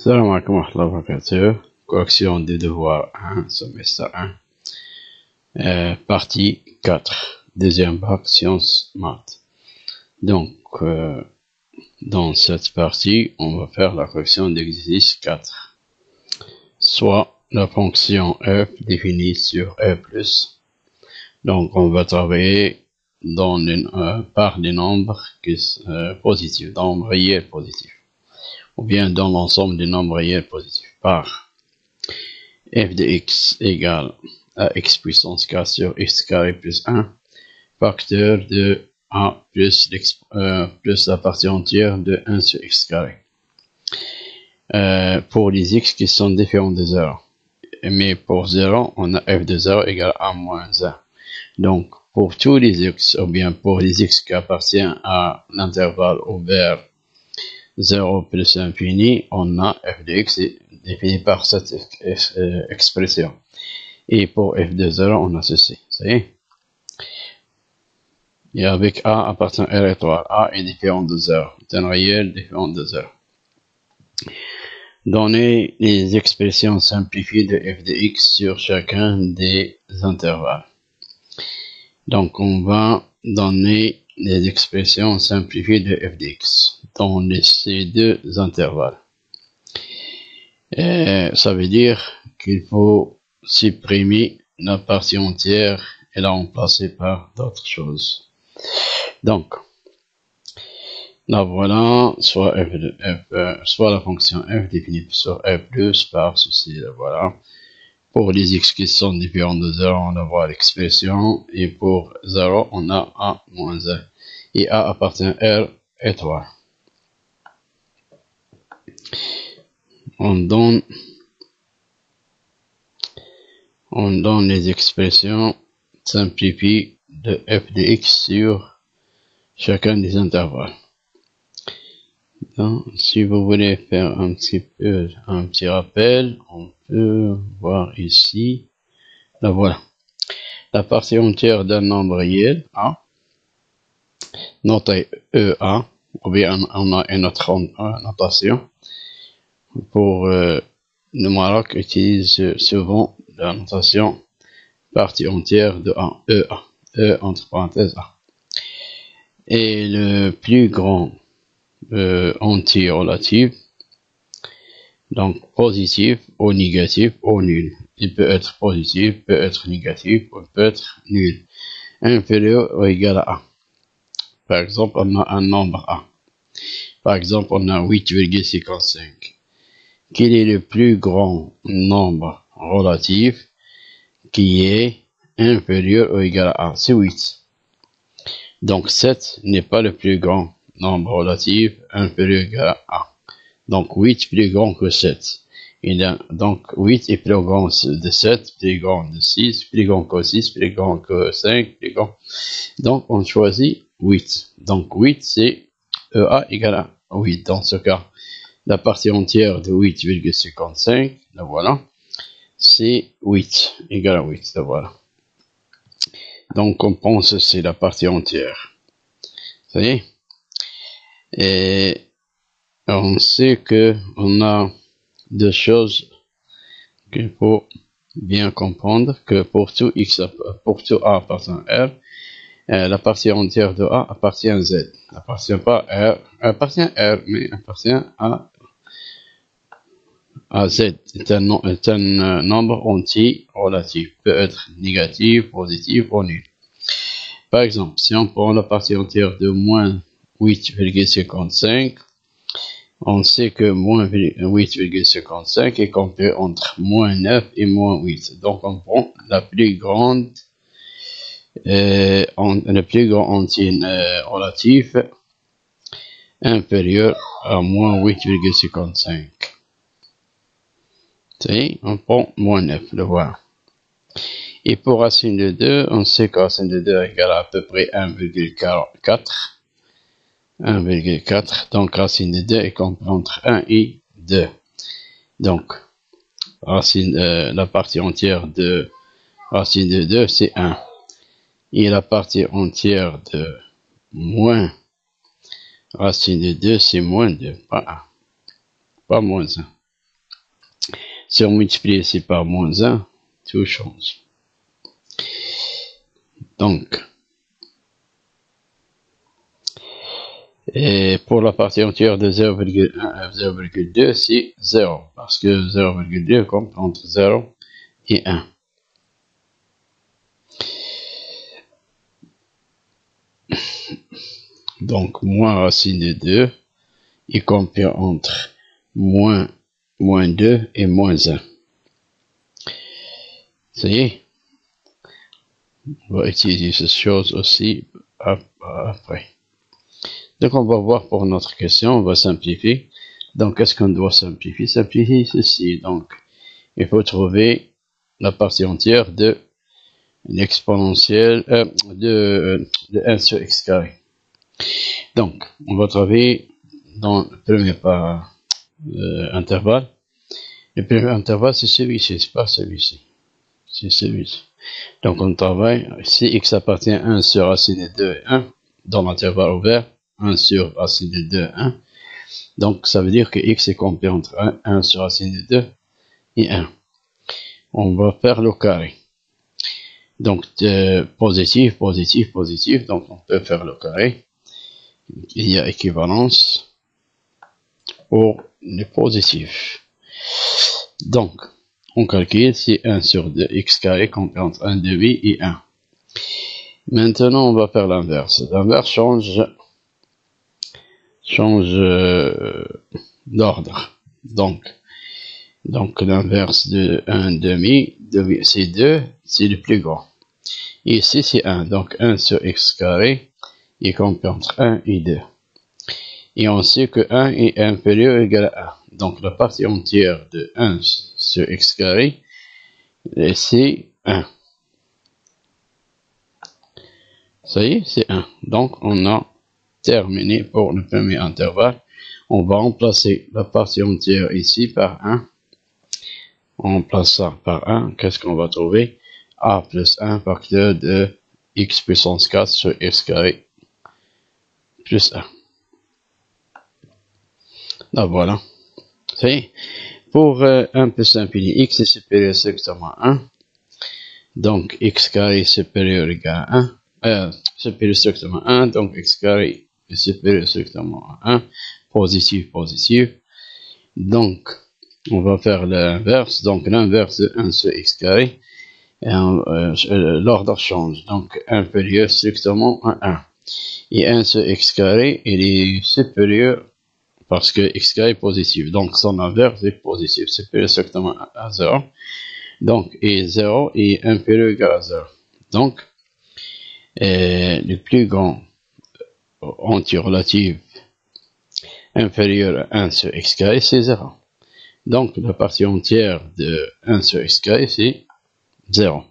Salam alaikum wa rahmatullahi wa barakatuh. Correction des devoirs 1, semestre 1, partie 4, deuxième bac, sciences maths. Donc, dans cette partie, on va faire la correction d'exercice 4, soit la fonction f définie sur f+. Donc, on va travailler par des nombres positifs, nombres réels positifs, ou bien dans l'ensemble des nombres réels positifs, par f de x égale à x puissance 4 sur x carré plus 1, facteur de a plus la partie entière de 1 sur x carré. Pour les x qui sont différents de 0. Mais pour 0, on a f de 0 égale à moins 1. Donc, pour tous les x, ou bien pour les x qui appartiennent à l'intervalle ouvert 0 plus infini, on a f de x défini par cette expression. Et pour f de 0, on a ceci. Ça y est. Et avec a appartient à R étoile. A est différent de 0. C'est un réel différent de 0. Donnez les expressions simplifiées de f de x sur chacun des intervalles. Donc, on va donner les expressions simplifiées de f de x dans ces deux intervalles. Ça veut dire qu'il faut supprimer la partie entière et la remplacer par d'autres choses. Donc, là voilà, soit la fonction f définie sur f+ par ceci, là voilà. Pour les x qui sont différents de 0, on va voir l'expression, et pour 0, on a a moins 1. Et a appartient à R étoile. On donne les expressions simplifiées de f de x sur chacun des intervalles. Donc, si vous voulez faire un petit rappel, on peut voir ici. Là voilà. La partie entière d'un nombre réel, A, notée EA, ou bien on a une autre notation. Pour le Maroc utilise souvent la notation partie entière de A, EA, E entre parenthèses A. Et le plus grand entier relatif, donc positif ou négatif ou nul. Il peut être positif, peut être négatif, ou peut être nul. Inférieur ou égal à A. Par exemple, on a un nombre A. Par exemple, on a 8,55. Quel est le plus grand nombre relatif qui est inférieur ou égal à A? C'est 8. Donc 7 n'est pas le plus grand nombre relatif inférieur ou égal à A. Donc 8 plus grand que 7. Et donc 8 est plus grand de 7, plus grand de 6, plus grand que 6, plus grand que 5, plus grand. Donc on choisit 8. Donc 8 c'est EA égale à 8 dans ce cas. La partie entière de 8,55, là voilà, c'est 8, égale à 8, là voilà. Donc on pense que c'est la partie entière. Vous voyez? Et on sait que on a deux choses qu'il faut bien comprendre, que pour tout x, pour tout a appartient à R, la partie entière de A appartient à Z. Appartient pas à R, appartient à R, mais appartient à Z. C'est un nombre entier relatif. Peut être négatif, positif ou nul. Par exemple, si on prend la partie entière de moins 8,55, on sait que moins 8,55 est compris entre moins 9 et moins 8. Donc on prend la plus grande le plus grand entier relatif inférieur à moins 8,55. On prend moins 9, le voilà. Et pour racine de 2, on sait que racine de 2 égale à peu près 1,4. 1,4. Donc racine de 2 est compris entre 1 et 2. Donc, la partie entière de racine de 2, c'est 1. Et la partie entière de moins racine de 2, c'est moins 2, pas 1. Pas moins 1. Si on multiplie ici par moins 1, tout change. Donc, et pour la partie entière de 0,1 et 0,2, c'est 0, parce que 0,2 compte entre 0 et 1. Donc, moins racine de 2, il compare entre moins 2 et moins 1. Ça y est. On va utiliser cette chose aussi après. Donc, on va voir pour notre question, on va simplifier. Donc, qu'est-ce qu'on doit simplifier? Simplifier ceci. Donc, il faut trouver la partie entière de l'exponentielle de 1 sur x carré. Donc, on va trouver dans le premier intervalle. Le premier intervalle, c'est celui-ci, c'est pas celui-ci. C'est celui-ci. Donc, on travaille, si x appartient à 1 sur racine de 2 et 1, dans l'intervalle ouvert, 1 sur racine de 2 et 1. Donc, ça veut dire que x est compris entre 1 sur racine de 2 et 1. On va faire le carré. Donc, positif, positif, positif. Donc, on peut faire le carré. Il y a équivalence pour le positif. Donc, on calcule si 1 sur 2 x carré compris entre 1 demi et 1. Maintenant, on va faire l'inverse. L'inverse change d'ordre. Donc l'inverse de 1 demi, c'est 2, c'est le plus grand. Et ici, c'est 1. Donc, 1 sur x carré est compris entre 1 et 2. Et on sait que 1 est inférieur ou égal à 1. Donc, la partie entière de 1 sur x carré, c'est 1. Ça y est, c'est 1. Donc, on a terminé pour le premier intervalle. On va remplacer la partie entière ici par 1. On remplace ça par 1. Qu'est-ce qu'on va trouver? A plus 1 facteur de x puissance 4 sur x carré plus 1. Là, voilà. Ça y est. Pour 1 plus infini, x est supérieur strictement à 1. Donc, x carré supérieur égal à 1. Supérieur strictement à 1. Donc, x carré est supérieur strictement à 1. Positif, positif. Donc, on va faire l'inverse. Donc, l'inverse de 1 sur x carré. L'ordre change. Donc, inférieur strictement à 1. Et 1 sur x carré, il est supérieur parce que x carré est positif. Donc, son inverse est positif. Supérieur strictement à 0. Donc, et 0 est inférieur ou égal à 0. Donc, le plus grand antirelatif inférieur à 1 sur x carré, c'est 0. Donc, la partie entière de 1 sur x carré, c'est 0.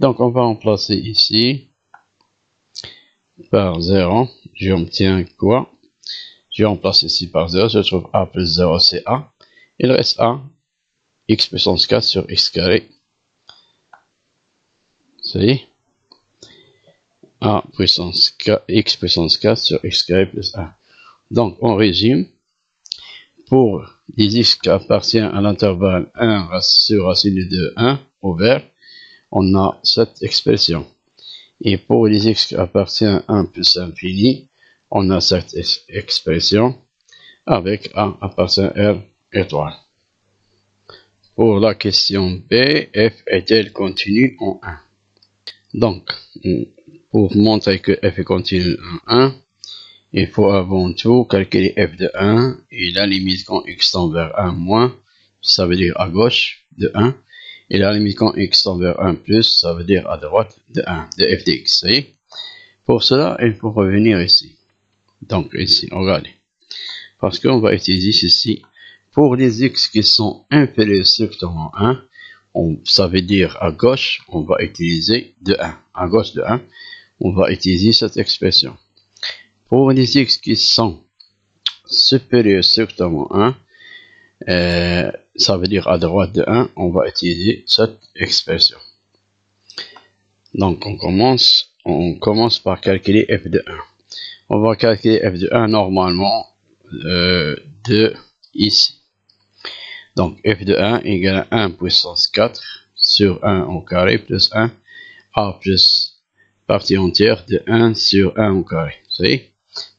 Donc, on va remplacer ici par 0. J'obtiens quoi? Je remplace ici par 0. Je trouve a plus 0, c'est a. Il reste a, x puissance 4 sur x carré. C'est a puissance 4, x puissance 4 sur x carré plus 1. Donc, on résume. Pour les x qui appartiennent à l'intervalle 1 sur racine de 2, 1 ouvert, on a cette expression. Et pour les x qui appartiennent à 1 plus infini, on a cette expression avec a appartient à R étoile. Pour la question B, f est-elle continue en 1? Donc, pour montrer que f est continue en 1, il faut avant tout calculer f de 1 et la limite quand x tend vers 1 moins, ça veut dire à gauche de 1, et la limite quand x tend vers 1 plus, ça veut dire à droite de 1, de f de x. Pour cela, il faut revenir ici. Donc ici, regardez. Parce qu'on va utiliser ceci. Pour les x qui sont inférieurs strictement à 1, ça veut dire à gauche, on va utiliser de 1. À gauche de 1, on va utiliser cette expression. Pour les x qui sont supérieurs strictement à 1, ça veut dire à droite de 1, on va utiliser cette expression. Donc on commence par calculer f de 1. On va calculer f de 1 normalement de ici. Donc f de 1 égale à 1 puissance 4 sur 1 au carré plus 1 a plus partie entière de 1 sur 1 au carré. Vous voyez?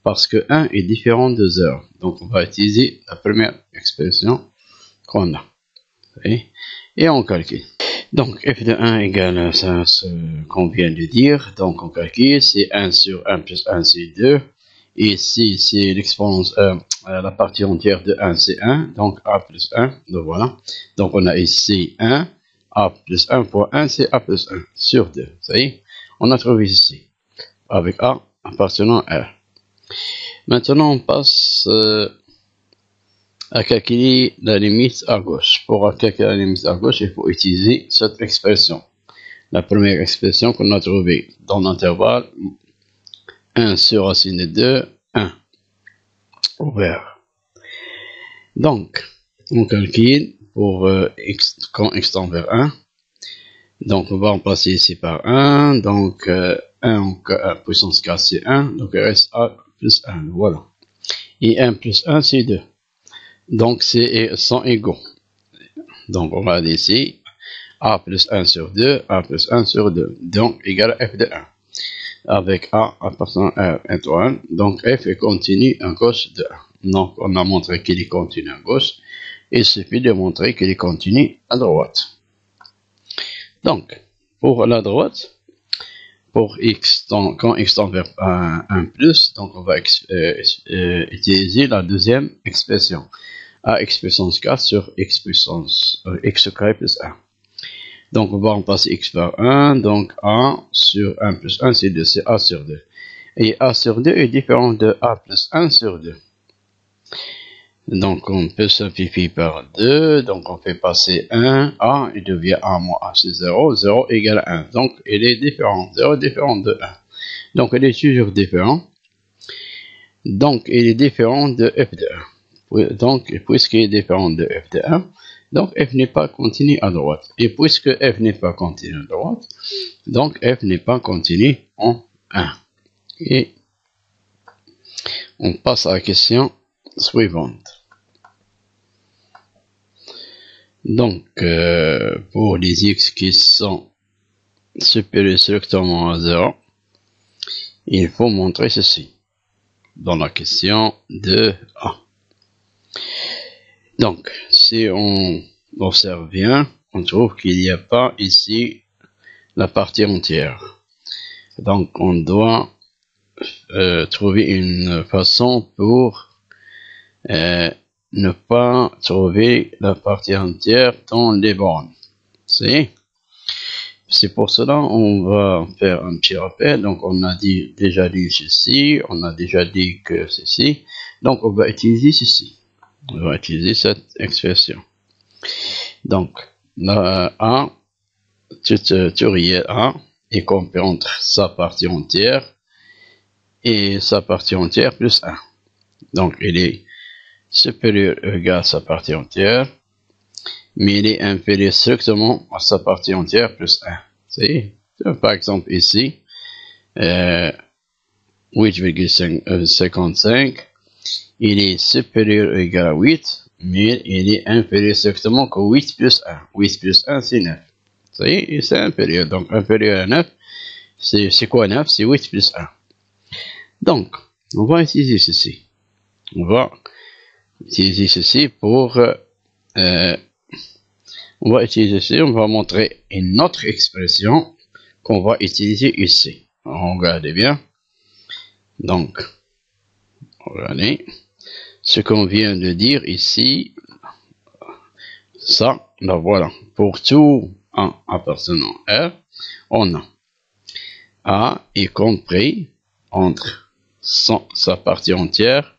Parce que 1 est différent de 0. Donc on va utiliser la première expression qu'on a. Vous voyez? Et on calcule. Donc f de 1 égale à ce qu'on vient de dire. Donc on calcule, c'est 1 sur 1 plus 1 c'est 2. Et ici c'est l'exponence, la partie entière de 1 c'est 1. Donc a plus 1. Donc voilà. Donc on a ici 1. A plus 1 fois 1 c'est a plus 1 sur 2. Vous voyez? On a trouvé ici. Avec a appartenant à R. Maintenant on passe à calculer la limite à gauche. Pour calculer la limite à gauche, il faut utiliser cette expression. La première expression qu'on a trouvée dans l'intervalle 1 sur racine de 2, 1 ouvert. Donc, on calcule pour x, quand x tend vers 1. Donc, on va remplacer ici par 1. Donc, 1 en puissance 4, c'est 1. Donc, il reste a plus 1. Voilà. Et 1 plus 1, c'est 2. Donc, c'est 100 égaux. Donc, on va aller ici. A plus 1 sur 2, A plus 1 sur 2. Donc, égal à f de 1. Avec A appartenant à R étoile. Donc, f est continu à gauche de 1. Donc, on a montré qu'il est continu à gauche. Il suffit de montrer qu'il est continu à droite. Donc, pour la droite, pour x, quand x tend vers 1 plus, donc on va utiliser la deuxième expression. A x puissance 4 sur x puissance x carré plus 1. Donc on va remplacer x par 1, donc a sur 1 plus 1 c'est 2, c'est a sur 2. Et a sur 2 est différent de a plus 1 sur 2. Donc on peut simplifier par 2, donc on fait passer 1, a, il devient a moins a, c'est 0, 0 égale 1. Donc il est différent, 0 est différent de 1. Donc il est toujours différent. Donc il est différent de f de 1. Donc puisqu'il est différent de f de 1, donc f n'est pas continu à droite. Et puisque f n'est pas continu à droite, donc f n'est pas continu en 1. Et on passe à la question suivante. Donc, pour les x qui sont supérieurs strictement à 0, il faut montrer ceci dans la question 2a. Donc, si on observe bien, on trouve qu'il n'y a pas ici la partie entière. Donc, on doit trouver une façon pour ne pas trouver la partie entière dans les bornes. C'est pour cela on va faire un petit rappel. Donc, on a déjà dit ceci, on a déjà dit que ceci. Donc, on va utiliser ceci. On va utiliser cette expression. Donc, la A, tu réel A est compris entre sa partie entière et sa partie entière plus 1. Donc, il est supérieur ou égal à sa partie entière, mais il est inférieur strictement à sa partie entière plus 1. C'est par exemple ici, 8,55. Il est supérieur ou égal à 8, mais il est inférieur strictement que 8 plus 1. 8 plus 1, c'est 9. Vous voyez, c'est inférieur. Donc, inférieur à 9, c'est quoi 9? C'est 8 plus 1. Donc, on va utiliser ceci. On va utiliser ceci pour... on va utiliser ceci, on va montrer une autre expression qu'on va utiliser ici. Regardez bien. Donc, regardez. Ce qu'on vient de dire ici, ça, là voilà. Pour tout A appartenant à R, on a A est compris entre sa partie entière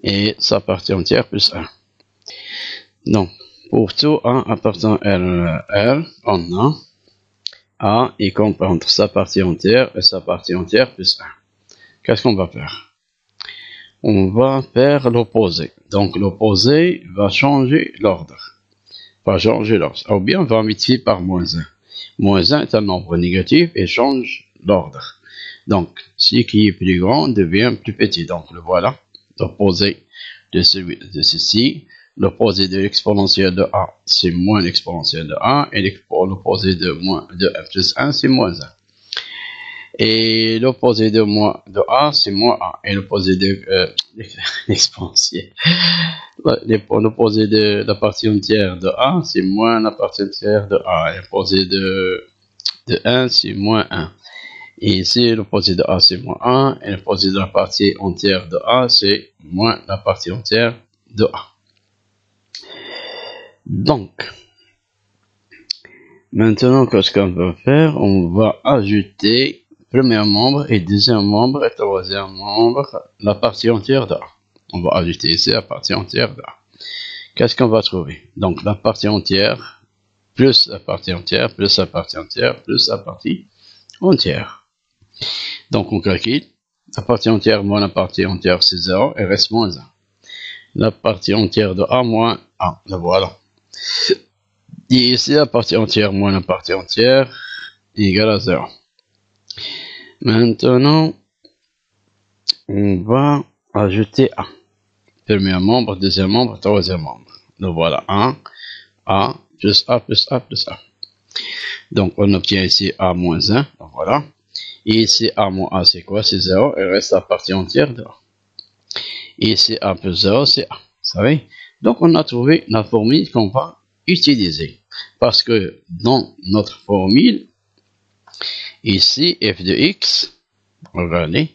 et sa partie entière plus 1. Donc, pour tout A appartenant à R, on a A est compris entre sa partie entière et sa partie entière plus 1. Qu'est-ce qu'on va faire? On va faire l'opposé. Donc, l'opposé va changer l'ordre. Ou bien, on va multiplier par moins 1. Moins 1 est un nombre négatif et change l'ordre. Donc, ce qui est plus grand devient plus petit. Donc, le voilà. L'opposé de ceci l'opposé de l'exponentielle de a, c'est moins l'exponentielle de a, et l'opposé de 1 plus 1, c'est moins 1. Et l'opposé de a, c'est moins a, et l'opposé de l'exponentielle. L'opposé de la partie entière de a, c'est moins la partie entière de a, et l'opposé de 1, c'est moins 1. Et ici, l'opposé de a, c'est moins 1, et l'opposé de la partie entière de a, c'est moins la partie entière de a. Donc, maintenant, qu'est-ce qu'on va faire? On va ajouter premier membre et deuxième membre et troisième membre, la partie entière de a. On va ajouter ici la partie entière de a. Qu'est-ce qu'on va trouver? Donc, la partie entière, plus la partie entière, plus la partie entière, plus la partie entière. Donc, on calcule. La partie entière moins la partie entière, c'est 0, et reste moins 1. La partie entière de a moins a. La voilà. Et ici, la partie entière moins la partie entière égale à 0. Maintenant, on va ajouter a. Premier membre, deuxième membre, troisième membre. Donc voilà, 1, a, plus a, plus a, plus a. Donc on obtient ici a moins 1. Donc voilà. Et ici a moins a, c'est quoi? C'est 0. Il reste la partie entière de a. Et ici a plus 0, c'est a. Vous savez? Donc on a trouvé la formule qu'on va utiliser. Parce que dans notre formule, ici, f de x, regardez,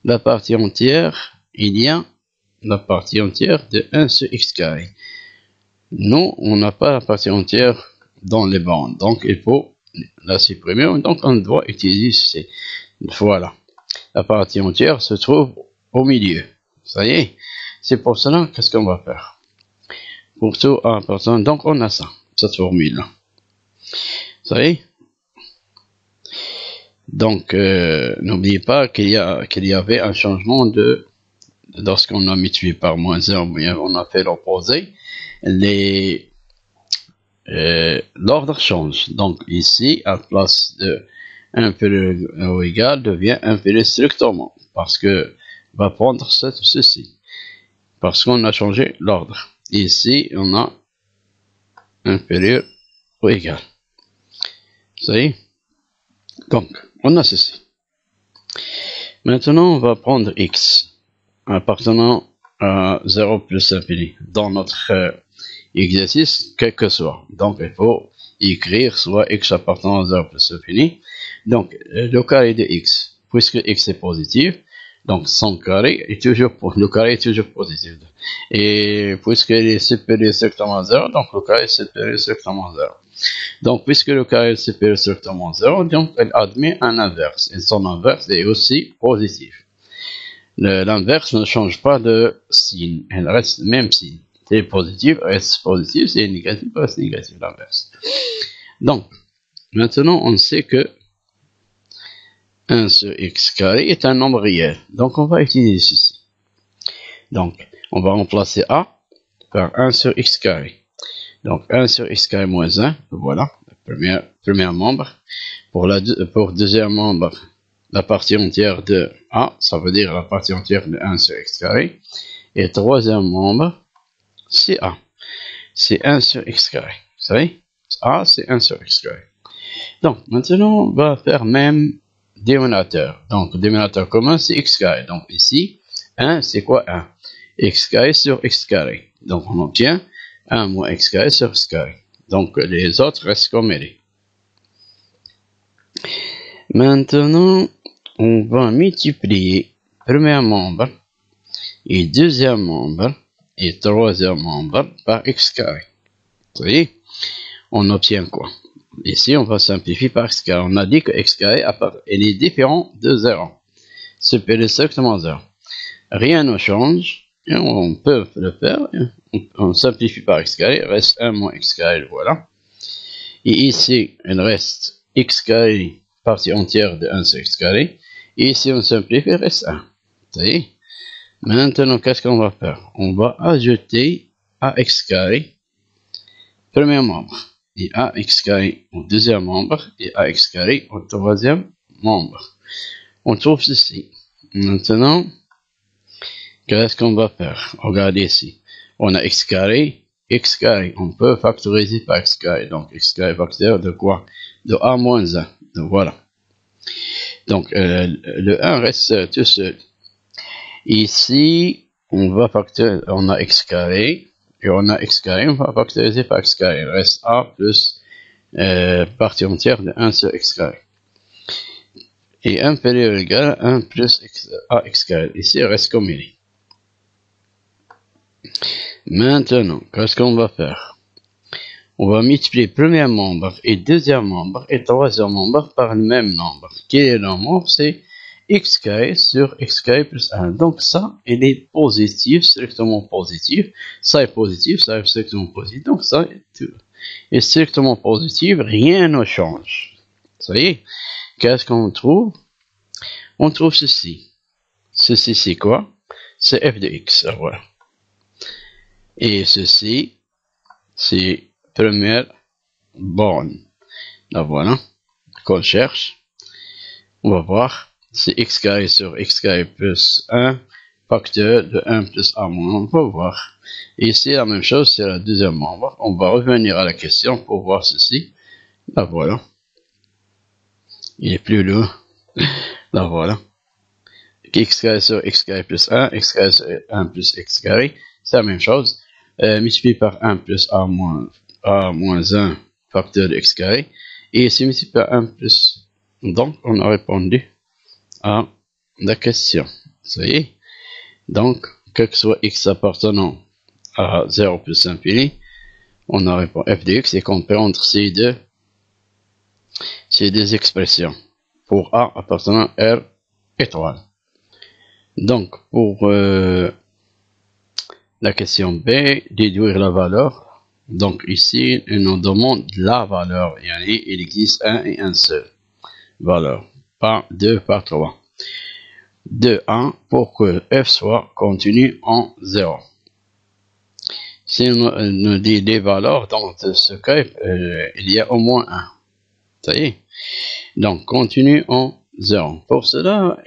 la partie entière, il y a la partie entière de 1 sur x carré. Nous, on n'a pas la partie entière dans les bandes, donc il faut la supprimer, donc on doit utiliser ceci. Voilà. La partie entière se trouve au milieu. Ça y est. C'est pour cela, qu'est-ce qu'on va faire? Pour tout a important, donc on a ça, cette formule-là. Vous savez? Donc, n'oubliez pas qu'il y avait un changement lorsqu'on a multiplié par moins 1, on a fait l'opposé, l'ordre change. Donc, ici, à la place de inférieur ou égal, devient inférieur strictement, parce que va prendre ceci, parce qu'on a changé l'ordre. Ici, on a inférieur ou égal. Vous savez? Donc, on a ceci. Maintenant, on va prendre x appartenant à 0 plus infini dans notre exercice, quel que soit. Donc, il faut écrire soit x appartenant à 0 plus infini. Donc, le carré de x, puisque x est positif, donc son carré est toujours positif. Et puisqu'il est supérieur strictement à 0, donc le carré est supérieur strictement à 0. Donc, puisque le carré est supérieur strictement à 0, donc elle admet un inverse. Et son inverse est aussi positif. L'inverse ne change pas de signe. Elle reste le même signe. C'est positif, reste positif. C'est négatif, reste négatif, l'inverse. Donc, maintenant, on sait que 1 sur x carré est un nombre réel. Donc, on va utiliser ceci. Donc, on va remplacer a par 1 sur x carré. Donc, 1 sur x carré moins 1, voilà, le premier membre. Pour deuxième membre, la partie entière de a, ça veut dire la partie entière de 1 sur x carré. Et troisième membre, c'est a. C'est 1 sur x carré. Vous savez, a, c'est 1 sur x carré. Donc, maintenant, on va faire même dénominateur. Donc, dénominateur commun, c'est x carré. Donc, ici, 1, c'est quoi 1? X carré sur x carré. Donc, on obtient 1 moins x carré sur x carré. Donc, les autres restent comme elle est. Maintenant, on va multiplier premier membre et deuxième membre et troisième membre par x carré. Vous voyez? On obtient quoi? Ici, on va simplifier par x carré. On a dit que x carré est différent de 0. Supérieur strictement à 0. Rien ne change. Et on peut le faire. On simplifie par x carré. Il reste 1 moins x carré. Voilà. Et ici, il reste x carré, partie entière de 1 sur x carré. Et ici, on simplifie, il reste 1. Vous voyez? Maintenant, qu'est-ce qu'on va faire? On va ajouter ax carré, premier membre, et ax carré au deuxième membre, et ax carré au troisième membre. On trouve ceci. Maintenant, qu'est-ce qu'on va faire? Regardez ici. On a x carré, on peut factoriser par x carré. Donc x carré facteur de quoi? De a moins 1. Donc voilà. Donc le 1 reste tout seul. Ici, on a x carré, et on a x carré, on va factoriser par x carré. Il reste a plus partie entière de 1 sur x carré. Et inférieur égal à 1 plus ax carré. Ici, il reste comme il est. Maintenant, qu'est-ce qu'on va faire? On va multiplier premier membre et deuxième membre et troisième membre par le même nombre. Quel est le nombre? C'est x carré sur x carré plus 1. Donc ça, il est positif, strictement positif. Ça est positif, ça est strictement positif. Donc ça est strictement positif, rien ne change. Ça y est. Qu'est-ce qu'on trouve? On trouve ceci. Ceci, c'est quoi? C'est f de x. Voilà. Et ceci, c'est première borne. Là, voilà. Qu'on cherche. On va voir. C'est x carré sur x carré plus 1, facteur de 1 plus a moins. On va voir. Et ici, la même chose, c'est la deuxième membre. On va revenir à la question pour voir ceci. Là, voilà. Il est plus lourd. Là, voilà. X carré sur x carré plus 1, x carré sur 1 plus x carré. C'est la même chose. Multiplié par 1 plus a moins 1, facteur de x carré. Et ici, multiplié par 1 plus. Donc, on a répondu à la question. Ça y est. Donc, quel que soit x appartenant à 0 plus infini, on a répondu f de x et qu'on peut entre ces deux expressions. Pour a appartenant à R étoile. Donc, pour la question B, déduire la valeur. Donc, ici, il nous demande la valeur. Il existe un et un seul valeur. Pas 2, pas 3. De 1 pour que f soit continu en 0. Si on nous dit des valeurs, dans ce cas, il y a au moins 1. Ça y est. Donc, continue en 0. Pour cela,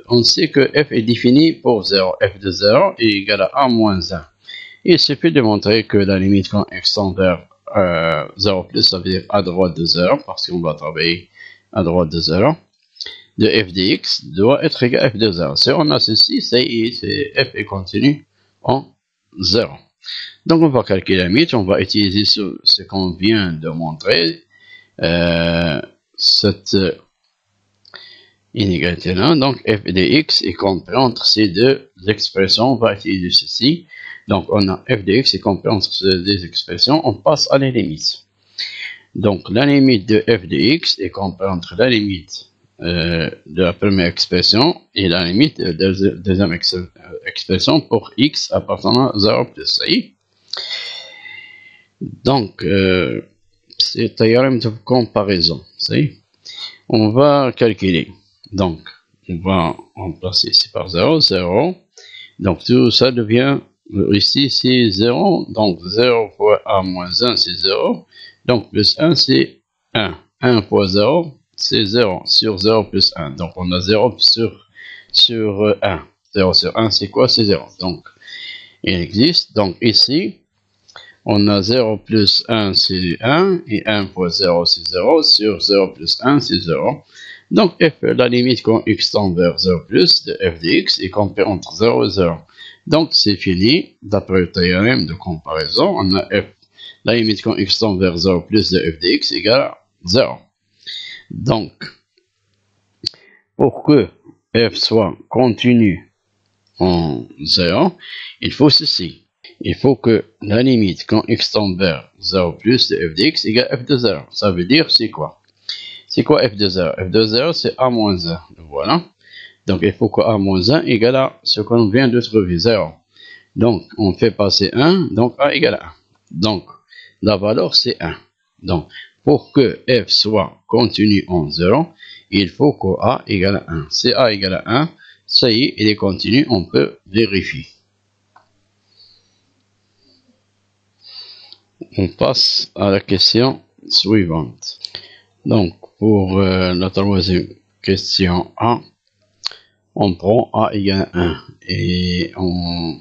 on sait que f est défini pour 0. f de 0 est égal à a moins 1. Il suffit de montrer que la limite quand x tend vers 0 plus, ça veut dire à droite de 0, parce qu'on va travailler à droite de 0, de f de x doit être égal à f de 0. Si on a ceci, c'est f est continu en 0. Donc, on va calculer la limite, on va utiliser ce qu'on vient de montrer. Cette inégalité-là, donc f de x est compris entre ces deux expressions, on va utiliser ceci. Donc on a f de x est compris entre ces deux expressions, on passe à la limite. Donc la limite de f de x est compris entre la limite de la première expression et la limite de la deuxième expression pour x appartenant à 0 plus. Ça y est. Donc c'est un théorème de comparaison. On va calculer. Donc, on va remplacer ici par 0, 0. Donc, tout ça devient, ici, c'est 0. Donc, 0 fois a moins 1, c'est 0. Donc, plus 1, c'est 1. 1 fois 0, c'est 0. Sur 0 plus 1. Donc, on a 0 sur 1. 0 sur 1, c'est quoi? C'est 0. Donc, il existe. Donc, ici, on a 0 plus 1, c'est 1, et 1 fois 0, c'est 0, sur 0 plus 1, c'est 0. Donc, f, la limite quand x tend vers 0 plus de f de x est compris entre 0 et 0. Donc, c'est fini. D'après le théorème de comparaison, on a f, la limite quand x tend vers 0 plus de f de x égale à 0. Donc, pour que f soit continu en 0, il faut ceci. Il faut que la limite quand x tend vers 0 plus de f de x égale f de 0. Ça veut dire c'est quoi? C'est quoi f de 0? F de 0 c'est a moins 1. Voilà. Donc il faut que a moins 1 égale à ce qu'on vient de trouver, 0. Donc on fait passer 1, donc a égale à 1. Donc la valeur c'est 1. Donc pour que f soit continu en 0, il faut que a égale à 1. Si a égale à 1, ça y est, il est continu, on peut vérifier. On passe à la question suivante. Donc, pour la troisième question A, on prend A égale 1 et on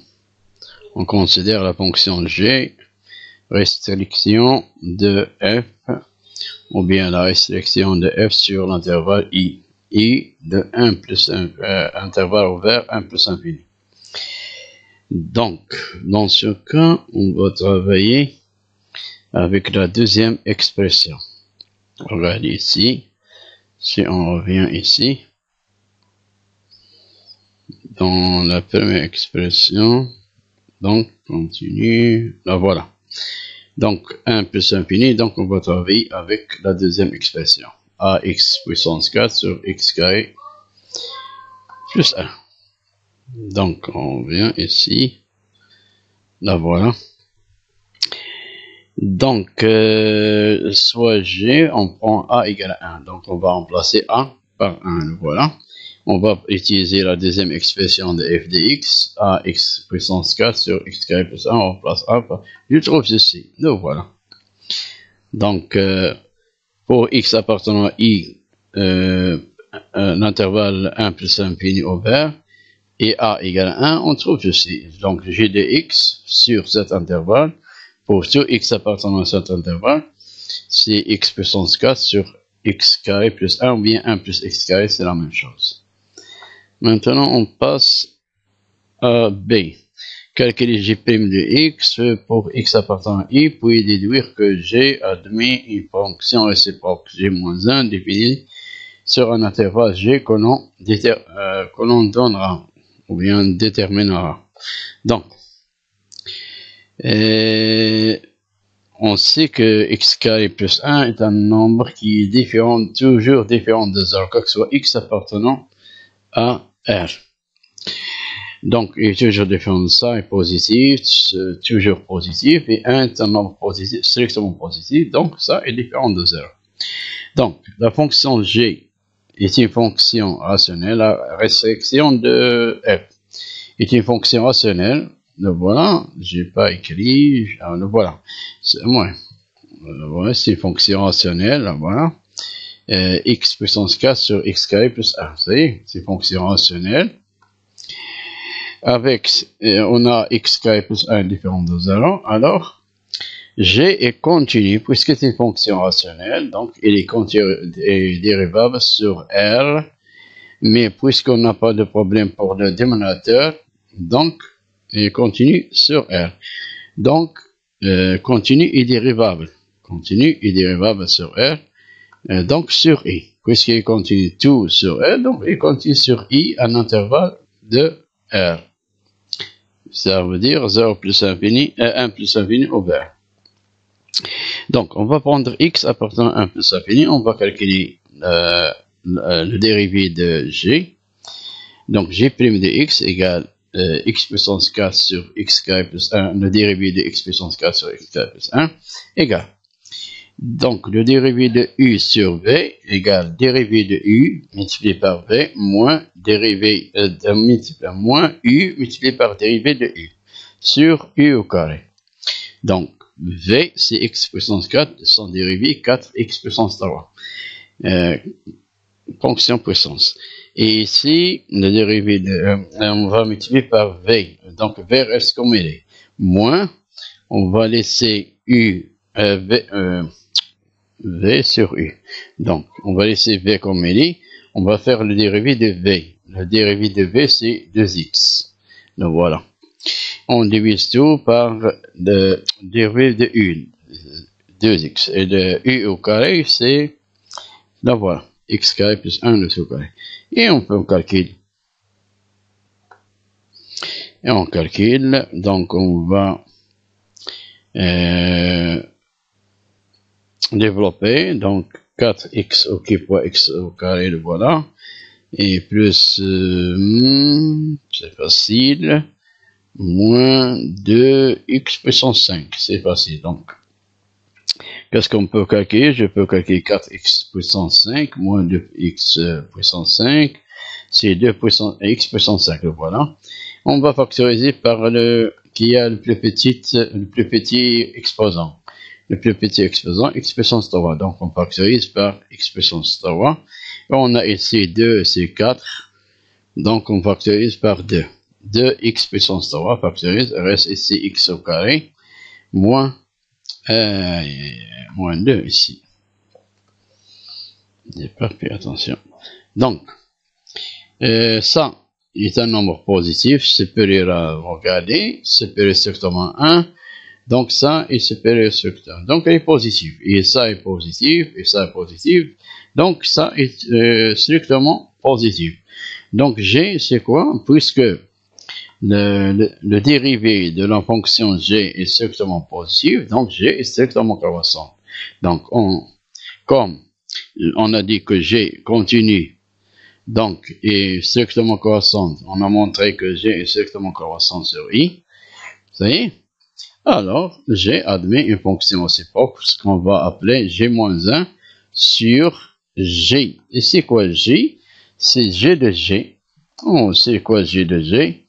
on considère la fonction g restriction de f, ou bien la restriction de f sur l'intervalle i de 1 plus intervalle ouvert 1 plus infini. Donc, dans ce cas, on va travailler avec la deuxième expression. Regardez ici, si on revient ici, dans la première expression, donc, continue, la voilà. Donc, 1 plus infini, donc on va travailler avec la deuxième expression. Ax puissance 4 sur x carré plus 1. Donc, on vient ici, la voilà. Donc, soit g, on prend a égale à 1. Donc, on va remplacer a par 1, voilà. On va utiliser la deuxième expression de f de x, ax puissance 4 sur x carré plus 1, on remplace a par... Je trouve ceci, donc voilà. Donc, pour x appartenant à i, l'intervalle 1 plus infini ouvert, et a égale à 1, on trouve ceci. Donc, g de x sur cet intervalle, pour tout x appartenant à cet intervalle, c'est x puissance 4 sur x carré plus 1, ou bien 1 plus x carré, c'est la même chose. Maintenant, on passe à b. Calculer g' de x pour x appartenant à i, puis déduire que g admet une fonction réciproque g-1 définie sur un intervalle g que l'on donnera, ou bien déterminera. Donc, on sait que x carré plus 1 est un nombre qui est différent, toujours différent de 0, que ce soit x appartenant à R. Donc, il est toujours différent de ça, est positif, toujours positif, et 1 est un nombre positif, strictement positif, donc ça est différent de 0. Donc, la fonction g est une fonction rationnelle, la restriction de f est une fonction rationnelle, le voilà, j'ai pas écrit, le voilà, c'est une fonction rationnelle, voilà. X puissance 4 sur x carré plus 1. C'est une fonction rationnelle. Avec, on a x carré plus 1 différent de 0. Alors, g est continu puisque c'est une fonction rationnelle. Donc, il est dérivable sur R. Mais puisqu'on n'a pas de problème pour le dénominateur, donc, il est continu sur R. Donc, continu est dérivable. Continu est dérivable sur R. Donc sur i, puisqu'il continue tout sur R, donc il continue sur i à un intervalle de R. Ça veut dire 0 plus infini, 1 plus infini ouvert. Donc on va prendre x appartenant à 1 plus infini, on va calculer le dérivé de g. Donc g' de x égale x puissance 4 sur x carré plus 1, le dérivé de x puissance 4 sur x carré plus 1 égale. Donc, le dérivé de u sur v égale dérivé de u multiplié par v moins dérivé moins u multiplié par dérivé de u sur u au carré. Donc, v c'est x puissance 4, son dérivé 4x puissance 3. Fonction puissance. Et ici, le dérivé de on va multiplier par v. Donc, v reste comme il est. Moins, on va laisser u v sur u. Donc, on va laisser v comme il est. On va faire le dérivé de v. Le dérivé de v, c'est 2x. Donc, voilà. On divise tout par le dérivé de u, 2x. Et le u au carré, c'est, là voilà, x carré plus 1 le au carré. Et on peut calculer. Et on calcule. Donc, on va développer, donc 4x au fois x au carré, le voilà, et plus, c'est facile, moins 2x puissance 5, c'est facile, donc, qu'est-ce qu'on peut calculer? Je peux calculer 4x puissance 5, moins 2x puissance 5, c'est 2 puissance, x puissance 5, le voilà. On va factoriser par qui a le plus petit exposant. Le plus petit exposant, x puissance 3. Donc, on factorise par x puissance 3. On a ici 2, c'est 4. Donc, on factorise par 2. de x puissance 3 factorisé reste ici x au carré moins 2 ici. J'ai pas fait attention. Donc, ça est un nombre positif supérieur à, regardez, supérieur strictement à 1. Donc, ça est supérieur strictement. Donc, il est positif. Et ça est positif. Et ça est positif. Donc, ça est strictement positif. Donc, g, c'est quoi? Puisque le dérivé de la fonction g est strictement positif, donc g est strictement croissant. Donc, comme on a dit que g continue, donc est strictement croissant, on a montré que g est strictement croissant sur i, ça y est. Alors, g admet une fonction réciproque, ce qu'on va appeler g-1 sur g. Et c'est quoi g? C'est g de g. Oh, c'est quoi g de g?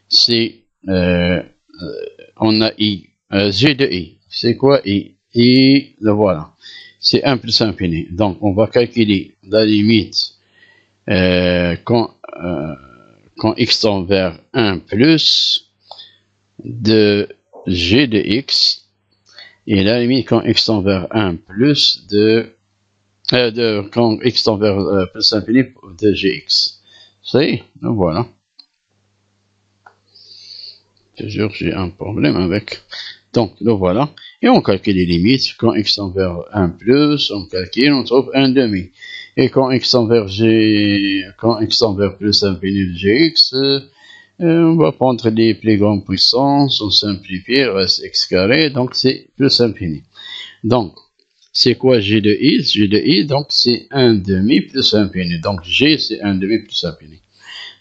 C'est, on a i, g de i. C'est quoi i? I, le voilà. C'est 1 plus infini. Donc, on va calculer la limite quand x tend vers 1 plus de g de x, et la limite quand x tend vers 1 plus quand x tend vers plus infini de gx. C'est, voilà. Toujours j'ai un problème avec. Donc, le voilà. Et on calcule les limites. Quand x tend vers 1 plus, on calcule, on trouve 1 demi. Et quand x tend vers plus infini de gx, on va prendre les plus grandes puissances, on simplifie, il reste x carré, donc c'est plus infini. Donc, c'est quoi g de i? G de i, donc c'est 1 demi plus infini. Donc, g c'est 1 demi plus infini.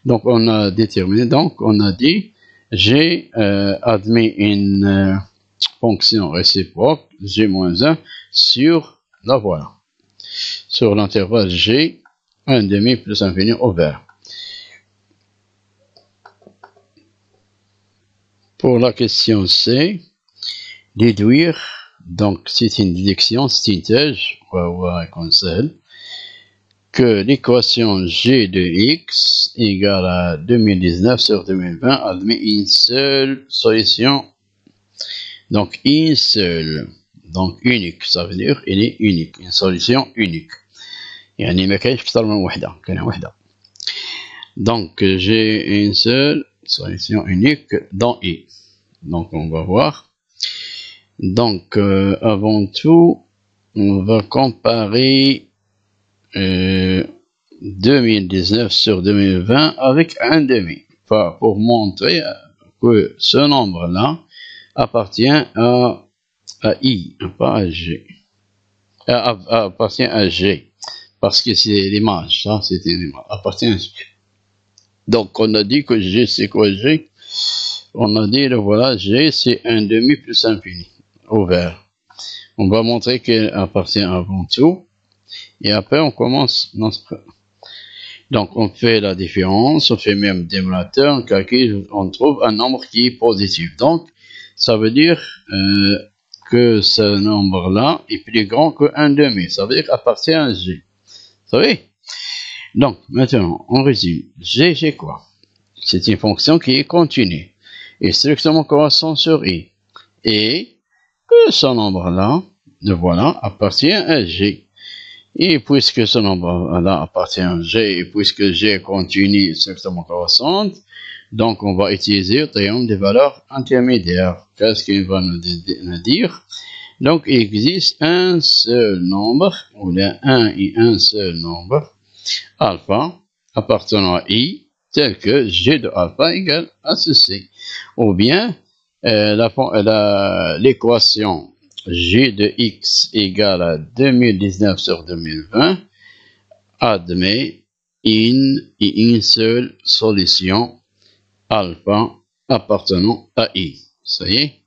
Donc, on a déterminé, donc on a dit, g admet une fonction réciproque, g-1, sur, la voilà, sur l'intervalle g, 1 demi plus infini au vert. Pour la question C, déduire, donc c'est une déduction, c'est une tâche, on va voir comme ça, que l'équation g de x égale à 2019 sur 2020 admet une seule solution, donc une seule, donc unique, ça veut dire elle est unique, une solution unique. يعني ما كاينش أكثر من وحدة، كاينة وحدة. Donc j'ai une seule solution unique dans I. Donc on va voir. Donc avant tout, on va comparer 2019 sur 2020 avec un demi, pour montrer que ce nombre-là appartient à I, pas à G. Appartient à G, parce que c'est l'image, ça c'était l'image, appartient à G. Donc on a dit que G c'est quoi G? On a dit, voilà, G c'est 1 demi plus infini, au vert. On va montrer qu'elle appartient avant tout. Et après, on commence notre... Donc, on fait la différence, on fait même dénominateur, on calcule, on trouve un nombre qui est positif. Donc, ça veut dire que ce nombre-là est plus grand que 1 demi. Ça veut dire qu'il appartient à G. Vous savez? Donc, maintenant, on résume. G, c'est quoi? C'est une fonction qui est continue et strictement croissante sur I. Et que ce nombre-là, voilà, appartient à G. Et puisque ce nombre-là appartient à G, et puisque G continue strictement croissante, donc on va utiliser le théorème des valeurs intermédiaires. Qu'est-ce qu'il va nous dire? Donc il existe un seul nombre, ou bien un et un seul nombre, alpha, appartenant à I, tel que G de alpha égale à ceci. Ou bien l'équation G de x égale à 2019 sur 2020 admet une seule solution alpha appartenant à I. Ça y est,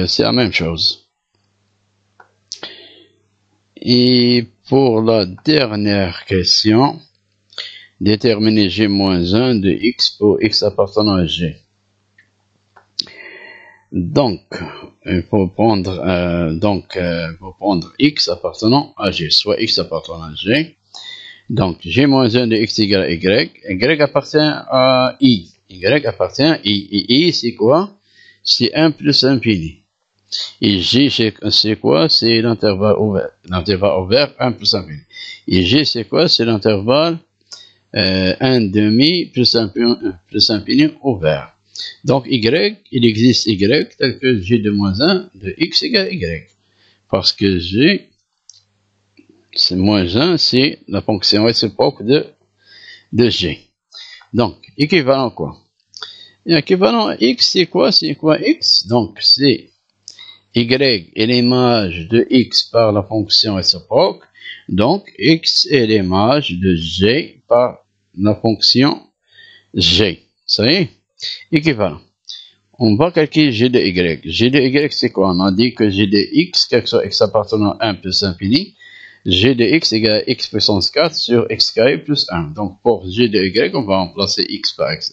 c'est la même chose. Et pour la dernière question, déterminer G-1 de x pour x appartenant à G. Donc, il faut prendre, x appartenant à G, soit x appartenant à G. Donc, G-1 de x égale à y. Y appartient à I. Y appartient à I c'est quoi? C'est 1 plus infini. Et J, c'est quoi? C'est l'intervalle ouvert. L'intervalle ouvert, 1 plus infini. Et G, c'est quoi? C'est l'intervalle 1 demi plus infini ouvert. Donc, Y, il existe Y tel que G de moins 1 de X égale Y. Parce que G, c'est moins 1, c'est la fonction réciproque de G. Donc, équivalent quoi? L'équivalent X, c'est quoi? C'est quoi X? Donc, c'est Y est l'image de X par la fonction réciproque. Donc, X est l'image de G par la fonction G. Ça y est? Équivalent. On va calculer G de Y. G de Y, c'est quoi? On a dit que G de X, quel que soit X appartenant à 1 plus infini, G de X égale X puissance 4 sur X carré plus 1. Donc, pour G de Y, on va remplacer X par X,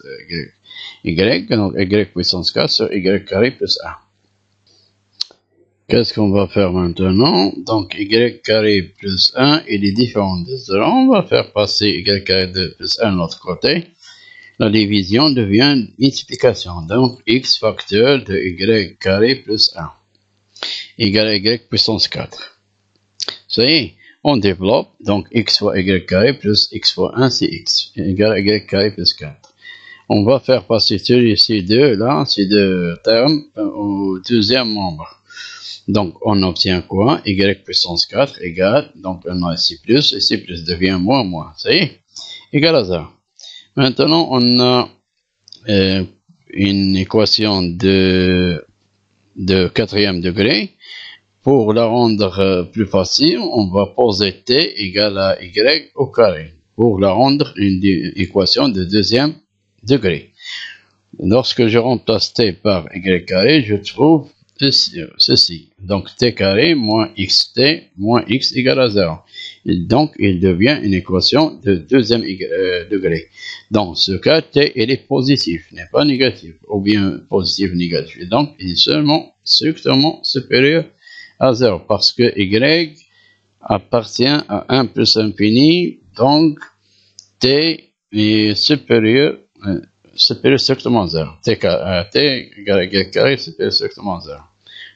Y, donc Y puissance 4 sur Y carré plus 1. Qu'est-ce qu'on va faire maintenant? Donc, Y carré plus 1, il est différent de 0. On va faire passer Y carré de plus 1 de l'autre côté. La division devient multiplication. Donc, X facteur de Y carré plus 1 égale à Y puissance 4. Ça y est, on développe. Donc, X fois Y carré plus X fois 1, c'est X égale à Y carré plus 4. On va faire passer ces deux termes au deuxième membre. Donc, on obtient quoi? Y puissance 4 égale, donc on a ici plus, et ici plus devient moins. Ça y est, égal à 0. Maintenant, on a une équation de quatrième degré. Pour la rendre plus facile, on va poser t égale à y au carré. Pour la rendre une équation de deuxième degré. Lorsque je remplace t par y carré, je trouve ceci. Donc, t carré moins xt moins x égale à 0. Et donc, il devient une équation de deuxième degré. Dans ce cas, t, il est positif, n'est pas négatif, ou bien positif ou négatif. Et donc, il est seulement strictement supérieur à 0, parce que y appartient à 1 plus infini, donc t est supérieur strictement à 0. T égale à y carré supérieur strictement à 0.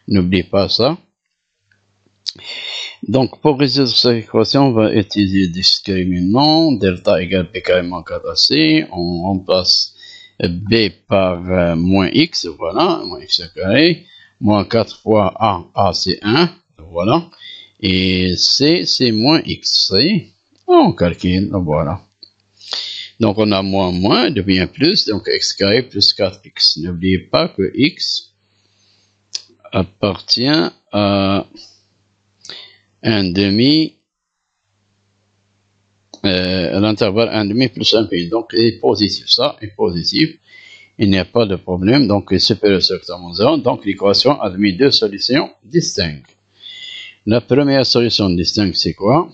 N'oubliez pas ça. Donc, pour résoudre cette équation, on va utiliser le discriminant. Delta égale b carré moins 4ac. On remplace b par moins x, voilà, moins x carré. Moins 4 fois a c'est 1, voilà. Et c, c'est moins x, ça y est. On calcule, voilà. Donc, on a moins devient plus, donc x carré plus 4x. N'oubliez pas que x appartient à 1 demi, l'intervalle 1 demi plus 1 pi. Donc, il est positif, ça est positif. Il n'y a pas de problème, donc il est supérieur strictement 0. Donc, l'équation admet deux solutions distinctes. La première solution distincte, c'est quoi?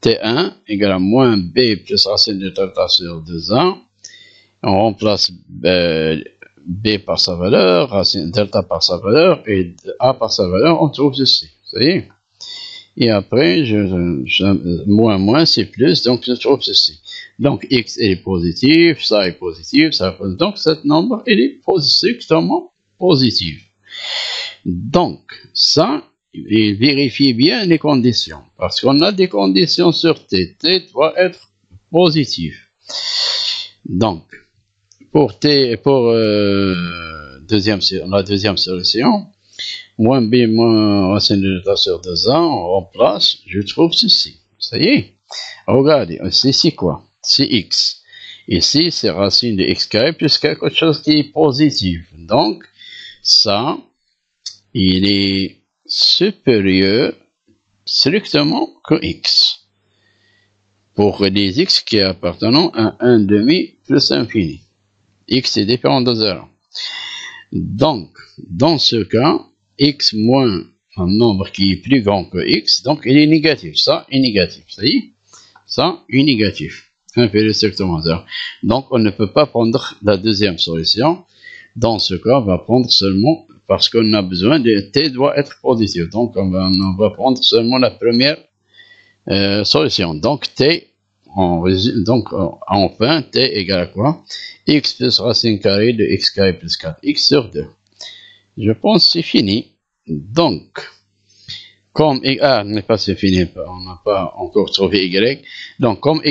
T1 égale à moins b plus racine de delta sur 2a. On remplace b par sa valeur, racine delta par sa valeur, et a par sa valeur, on trouve ceci. Vous voyez? Et après, moins, c'est plus, donc je trouve ceci. Donc, x est positif, ça est positif, donc cet nombre, il est strictement positif. Donc, ça, et vérifiez bien les conditions, parce qu'on a des conditions sur t. T doit être positif. Donc, pour la deuxième solution, moins b moins racine de delta sur 2a, on remplace, je trouve ceci. Ça y est. Regardez, c'est quoi? C'est x. Ici, c'est racine de x carré plus quelque chose qui est positif. Donc, ça, il est supérieur strictement que x. Pour les x qui appartenant à 1 demi plus infini. X est différent de 0. Donc, dans ce cas, x moins un nombre qui est plus grand que x, donc il est négatif. Ça est négatif. Ça y est? Ça est négatif. Inférieur strictement 0. Donc, on ne peut pas prendre la deuxième solution. Dans ce cas, on va prendre seulement, parce qu'on a besoin de t doit être positif. Donc, on va prendre seulement la première solution. Donc, t enfin, t égale à quoi? X plus racine carrée de x carré plus 4x sur 2. Je pense que c'est fini. Donc, comme n'est pas c'est fini, on n'a pas encore trouvé y. Donc, comme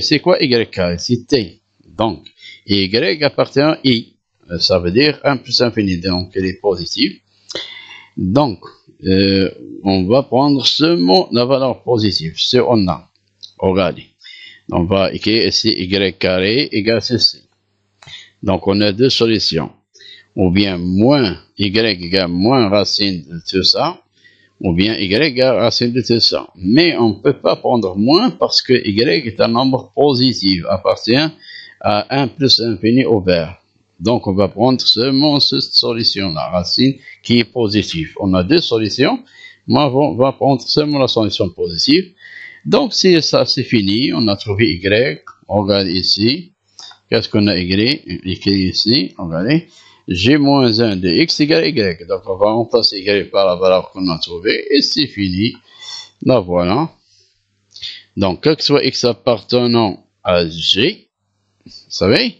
c'est quoi y carré? C'est t. Donc, y appartient à i. Ça veut dire 1 plus infini, donc elle est positive. Donc, on va prendre seulement la valeur positive, ce qu'on a. Regardez. On va écrire ici y carré égale ceci. Donc, on a deux solutions. Ou bien moins y égale moins racine de tout ça, ou bien y égale racine de tout ça. Mais on ne peut pas prendre moins parce que y est un nombre positif, appartient à 1 plus infini au vert. Donc, on va prendre seulement cette solution-là, racine qui est positive. On a deux solutions. Moi, on va prendre seulement la solution positive. Donc, si ça, c'est fini. On a trouvé y. On regarde ici. Qu'est-ce qu'on a écrit ici? Regardez. G moins 1 de x égale y. Donc, on va remplacer y par la valeur qu'on a trouvée. Et c'est fini. Là, voilà. Donc, quel que soit x appartenant à g, vous savez,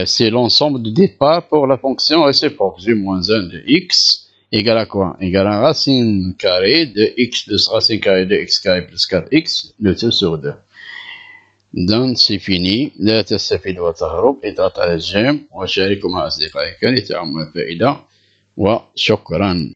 c'est l'ensemble de départ pour la fonction réciproque. G moins 1 de x égale à quoi? Égale à racine carrée de x plus racine carrée de x carré plus 4x, le tout sur 2. Donc, c'est fini. لا تستفيد وتهرب. اضغط على الجيم وشاركوا مع أصدقائك لتعمل الفائدة وشكرا.